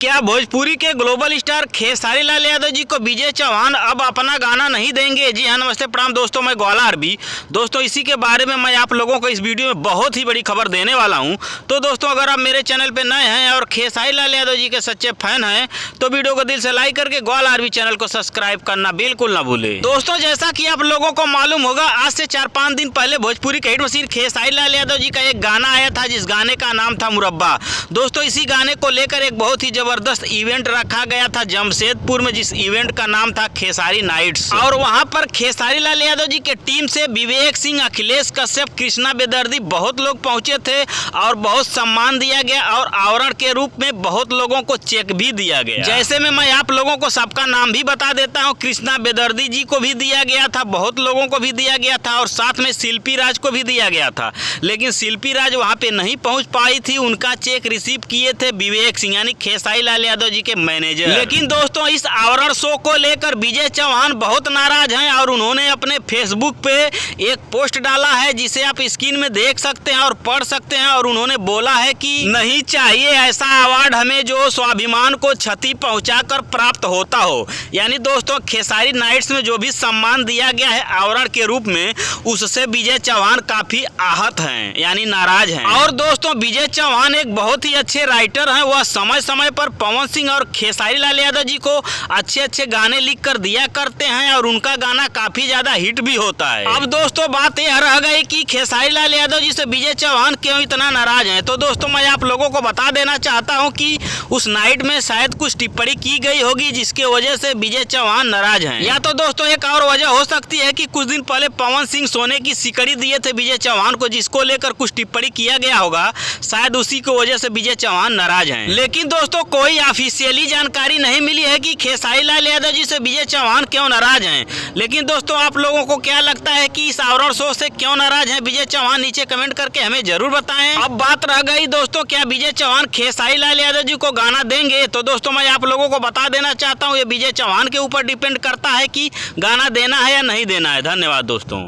क्या भोजपुरी के global star Khesari Lal Yadav ji को विजय चौहान अब अपना गाना नहीं देंगे? जी हाँ, नमस्ते प्रणाम दोस्तों, मैं ग्वाला आरबी। दोस्तों, इसी के बारे में मैं आप लोगों को इस वीडियो में बहुत ही बड़ी खबर देने वाला हूं। तो दोस्तों, अगर आप मेरे चैनल पे नए हैं और खेसारी लाल यादव जी के सच्चे फैन हैं तो वीडियो को दिल से लाइक करके ग्वाला आरबी चैनल को सब्सक्राइब करना बिल्कुल ना भूले। दोस्तों, जैसा कि आप लोगों को मालूम होगा, आज से 4-5 दिन पहले भोजपुरी के हिट मशीन खेसारी लाल यादव जी का एक गाना आया था, जिस गाने का नाम था मुरब्बा। दोस्तों, इसी गाने को लेकर एक बहुत ही जबरदस्त इवेंट रखा गया था जमशेदपुर में, जिस इवेंट का नाम था खेसारी नाइट्स। और वहां पर खेसारी लाल यादव जी के टीम से विवेक सिंह, अखिलेश कश्यप, कृष्णा बेदर्दी बहुत लोग पहुंचे थे और बहुत सम्मान दिया गया और आवरण के रूप में बहुत लोगों को चेक भी दिया गया। जैसे में मैं आप लोगों को सबका नाम भी बता देता हूँ। कृष्णा बेदर्दी जी को भी दिया गया था, बहुत लोगों को भी दिया गया था और साथ में शिल्पी राज को भी दिया गया था, लेकिन शिल्पी राज वहां पे नहीं पहुंच पाई थी। उनका चेक रिसीव किए थे विवेक सिंह, यानी खेसारी लाल यादव जी के मैनेजर। लेकिन दोस्तों, इस आवरण शो को लेकर विजय चौहान बहुत नाराज हैं और उन्होंने अपने फेसबुक पे एक पोस्ट डाला है, जिसे आप स्क्रीन में देख सकते हैं और पढ़ सकते हैं। और उन्होंने बोला है कि नहीं चाहिए ऐसा अवार्ड हमें जो स्वाभिमान को क्षति पहुंचाकर प्राप्त होता हो। यानी दोस्तों, खेसारी नाइट्स में जो भी सम्मान दिया गया है आवरण के रूप में, उससे विजय चौहान काफी आहत हैं, यानी नाराज हैं। और दोस्तों, विजय चौहान एक बहुत ही अच्छे राइटर हैं। वह समय समय पर पवन सिंह और खेसारी लाल यादव जी को अच्छे अच्छे गाने लिख कर दिया करते हैं और उनका गाना काफी ज्यादा हिट भी होता है। अब दोस्तों, बात यह रह गई कि खेसारी लाल यादव जी से विजय चौहान क्यों इतना नाराज हैं। तो दोस्तों, मैं आप लोगों को बता देना चाहता हूं कि उस नाइट में शायद कुछ टिप्पणी की गई होगी, जिसके वजह से विजय चौहान नाराज हैं। या तो दोस्तों, एक और वजह हो सकती है कि कुछ दिन पहले पवन सिंह सोने की सिकड़ी दिए थे विजय चौहान को, जिसको लेकर कुछ टिप्पणी किया गया होगा। शायद उसी की वजह से विजय चौहान नाराज हैं। लेकिन दोस्तों, कोई ऑफिशियली जानकारी नहीं मिली है कि खेसारी लाल यादव जी से विजय चौहान क्यों नाराज हैं। लेकिन दोस्तों, आप लोगों को क्या लगता है कि इस आवरण शो से क्यों नाराज हैं विजय चौहान? नीचे कमेंट करके हमें जरूर बताएं। अब बात रह गई दोस्तों, क्या विजय चौहान खेसारी लाल यादव जी को गाना देंगे? तो दोस्तों, मैं आप लोगों को बता देना चाहता हूँ, ये विजय चौहान के ऊपर डिपेंड करता है कि गाना देना है या नहीं देना है। धन्यवाद दोस्तों।